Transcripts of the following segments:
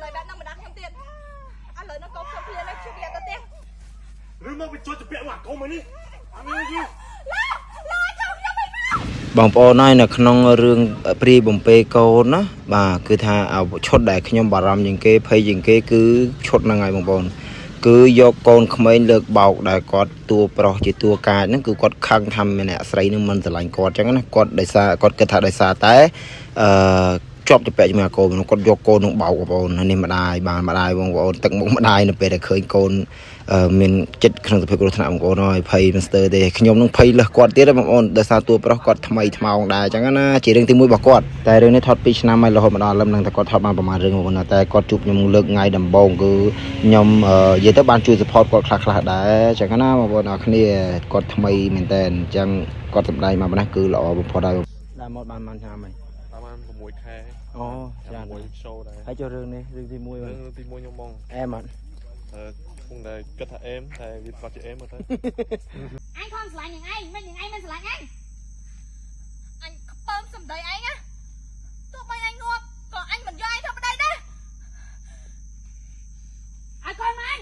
lời bạn năm mà đang thêm tiền ăn lời nó có không tiền này chưa tiền tao tiền rồi mà bị cho tụi bạn câu mày đi ăn điបងប្អូនហើយនៅក្នុងរឿងព្រីបំពេកូនណាបាទគឺថាឈុតដែលខ្ញុំបារម្ភជាងគេភ័យជាងគេគឺឈុតហ្នឹងហើយបងប្អូនគឺយកកូនក្មេងលើកបោកដែលគាត់តួប្រុសជាតួកាចហ្នឹងគឺគាត់ខឹងថាម្នាក់ស្រីនឹងមិនស្រឡាញ់គាត់អញ្ចឹងណាគាត់ដោយសារគាត់គិតថាដោយសារតែជាប់ទៅពាក់ជាមួយអាកូនគាត់យកកូននឹងបោកបងប្អូននេះម្ដាយបានម្ដាយបងប្អូនទឹកមុខម្ដាយនៅពេលដែលឃើញកូនមានចិត្តក្នុងសភាពគ្រោះថ្នាក់បងប្អូនហើយភ័យមិនស្ទើរទេខ្ញុំនឹងភ័យលើសគាត់ទៀតបងប្អូនដោយសារតួប្រុសគាត់ថ្មីថ្មោងដែរអញ្ចឹងណាជារឿងទី1របស់គាត់តែរឿងនេះថត2ឆ្នាំហើយរហូតមកដល់ឥឡូវហ្នឹងតែគាត់ថតបានប្រហែលរឿងបងប្អូនតែគាត់ជួបខ្ញុំលើកថ្ងៃដំបូងគឺខ្ញុំនិយាយទៅបានជួយ support គាត់ខ្លះដែរអញ្ចឹងណាបងប្អូនអរគ្នាគាត់ថ្មីមែនតើអញ្ចឹងគាត់សម្ដែងមកប៉ុណ្ណេះគឺល្អបំផុតហើយដែរមកបានឆ្នាំហើយប្រហែល6 ខែ អូចាមួយ show ដែរហើយចូលរឿងនេះរឿងទី1រឿងទី1ខ្ញុំបងអែមអត់គង់តែគិតថាអែមតែវាគាត់ជាអែមមកទៅអញខំស្រឡាញ់នឹងឯងមិននឹងឯងមិនស្រឡាញ់អញខ្ពើមសំដីឯងណាទោះបីអញងាប់ក៏អញមិនយកឯងធ្វើប្តីដែរអញកូនមក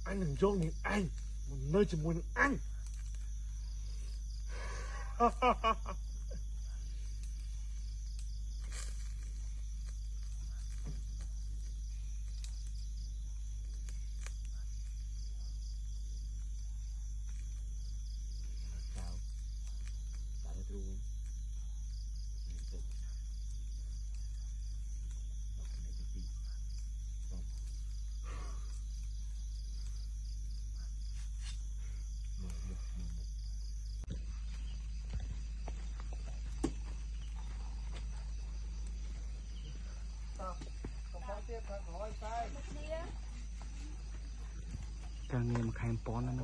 អញនឹងយកនាងឯងមកនៅជាមួយនឹងអញការងារមួយខែប៉ុណ្ណឹង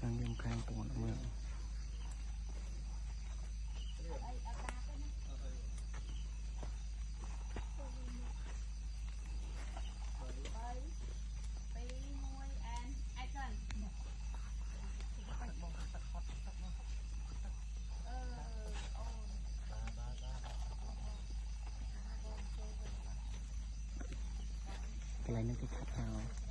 ការងារមួយខែប៉ុណ្ណឹងមើលកន្លែងនេះគេខាត់ថា